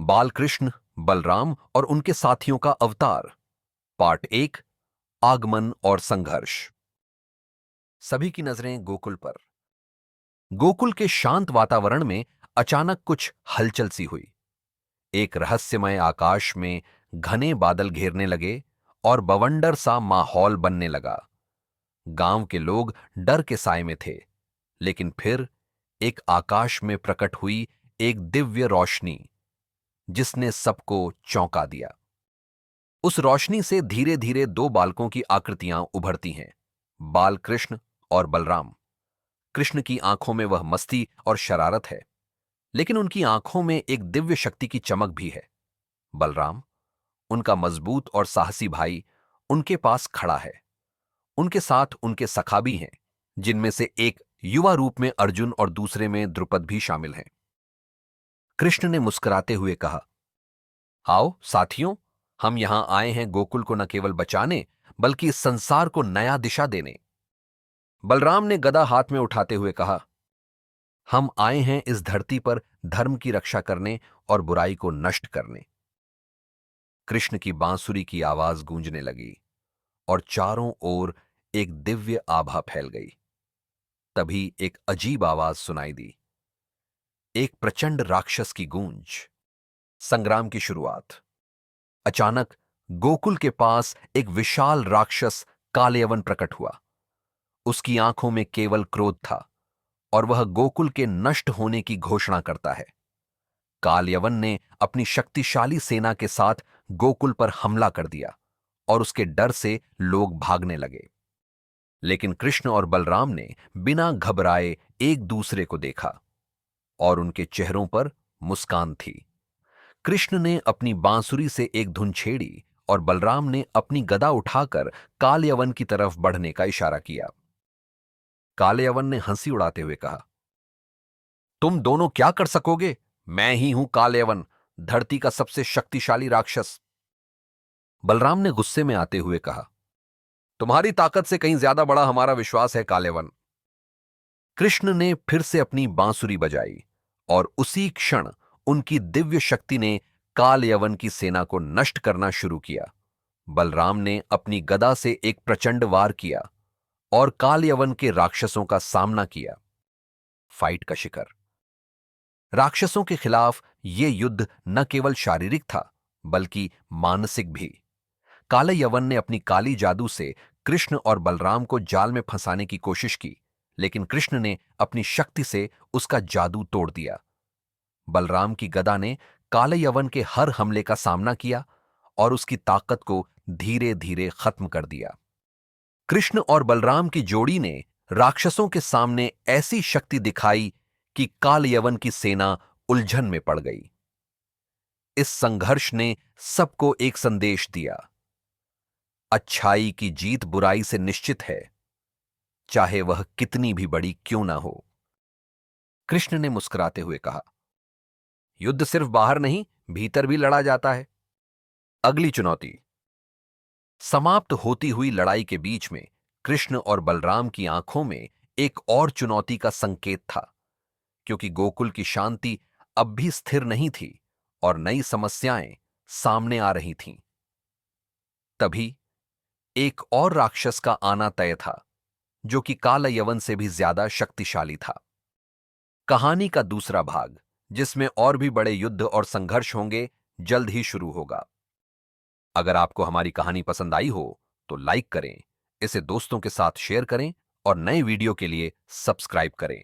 बालकृष्ण, बलराम और उनके साथियों का अवतार। पार्ट 1, आगमन और संघर्ष। सभी की नजरें गोकुल पर। गोकुल के शांत वातावरण में अचानक कुछ हलचल सी हुई। एक रहस्यमय आकाश में घने बादल घेरने लगे और बवंडर सा माहौल बनने लगा। गांव के लोग डर के साए में थे, लेकिन फिर एक आकाश में प्रकट हुई एक दिव्य रोशनी जिसने सबको चौंका दिया। उस रोशनी से धीरे धीरे दो बालकों की आकृतियां उभरती हैं, बाल कृष्ण और बलराम। कृष्ण की आंखों में वह मस्ती और शरारत है, लेकिन उनकी आंखों में एक दिव्य शक्ति की चमक भी है। बलराम, उनका मजबूत और साहसी भाई, उनके पास खड़ा है। उनके साथ उनके सखा भी हैं, जिनमें से एक युवा रूप में अर्जुन और दूसरे में द्रुपद भी शामिल हैं। कृष्ण ने मुस्कुराते हुए कहा, आओ साथियों, हम यहां आए हैं गोकुल को न केवल बचाने, बल्कि इस संसार को नया दिशा देने। बलराम ने गदा हाथ में उठाते हुए कहा, हम आए हैं इस धरती पर धर्म की रक्षा करने और बुराई को नष्ट करने। कृष्ण की बांसुरी की आवाज गूंजने लगी और चारों ओर एक दिव्य आभा फैल गई। तभी एक अजीब आवाज सुनाई दी, एक प्रचंड राक्षस की गूंज। संग्राम की शुरुआत। अचानक गोकुल के पास एक विशाल राक्षस कालयवन प्रकट हुआ। उसकी आंखों में केवल क्रोध था और वह गोकुल के नष्ट होने की घोषणा करता है। कालयवन ने अपनी शक्तिशाली सेना के साथ गोकुल पर हमला कर दिया और उसके डर से लोग भागने लगे। लेकिन कृष्ण और बलराम ने बिना घबराए एक दूसरे को देखा और उनके चेहरों पर मुस्कान थी। कृष्ण ने अपनी बांसुरी से एक धुन छेड़ी और बलराम ने अपनी गदा उठाकर कालयवन की तरफ बढ़ने का इशारा किया। कालयवन ने हंसी उड़ाते हुए कहा, तुम दोनों क्या कर सकोगे? मैं ही हूं कालयवन, धरती का सबसे शक्तिशाली राक्षस। बलराम ने गुस्से में आते हुए कहा, तुम्हारी ताकत से कहीं ज्यादा बड़ा हमारा विश्वास है कालयवन। कृष्ण ने फिर से अपनी बांसुरी बजाई और उसी क्षण उनकी दिव्य शक्ति ने कालयवन की सेना को नष्ट करना शुरू किया। बलराम ने अपनी गदा से एक प्रचंड वार किया और कालयवन के राक्षसों का सामना किया। फाइट का शिखर। राक्षसों के खिलाफ यह युद्ध न केवल शारीरिक था, बल्कि मानसिक भी। काले यवन ने अपनी काली जादू से कृष्ण और बलराम को जाल में फंसाने की कोशिश की, लेकिन कृष्ण ने अपनी शक्ति से उसका जादू तोड़ दिया। बलराम की गदा ने काले यवन के हर हमले का सामना किया और उसकी ताकत को धीरे धीरे खत्म कर दिया। कृष्ण और बलराम की जोड़ी ने राक्षसों के सामने ऐसी शक्ति दिखाई कि कालयवन की सेना उलझन में पड़ गई। इस संघर्ष ने सबको एक संदेश दिया, अच्छाई की जीत बुराई से निश्चित है, चाहे वह कितनी भी बड़ी क्यों ना हो। कृष्ण ने मुस्कुराते हुए कहा, युद्ध सिर्फ बाहर नहीं, भीतर भी लड़ा जाता है। अगली चुनौती। समाप्त होती हुई लड़ाई के बीच में कृष्ण और बलराम की आंखों में एक और चुनौती का संकेत था, क्योंकि गोकुल की शांति अब भी स्थिर नहीं थी और नई समस्याएं सामने आ रही थीं। तभी एक और राक्षस का आना तय था, जो कि काला यवन से भी ज्यादा शक्तिशाली था। कहानी का दूसरा भाग, जिसमें और भी बड़े युद्ध और संघर्ष होंगे, जल्द ही शुरू होगा। अगर आपको हमारी कहानी पसंद आई हो तो लाइक करें, इसे दोस्तों के साथ शेयर करें और नए वीडियो के लिए सब्सक्राइब करें।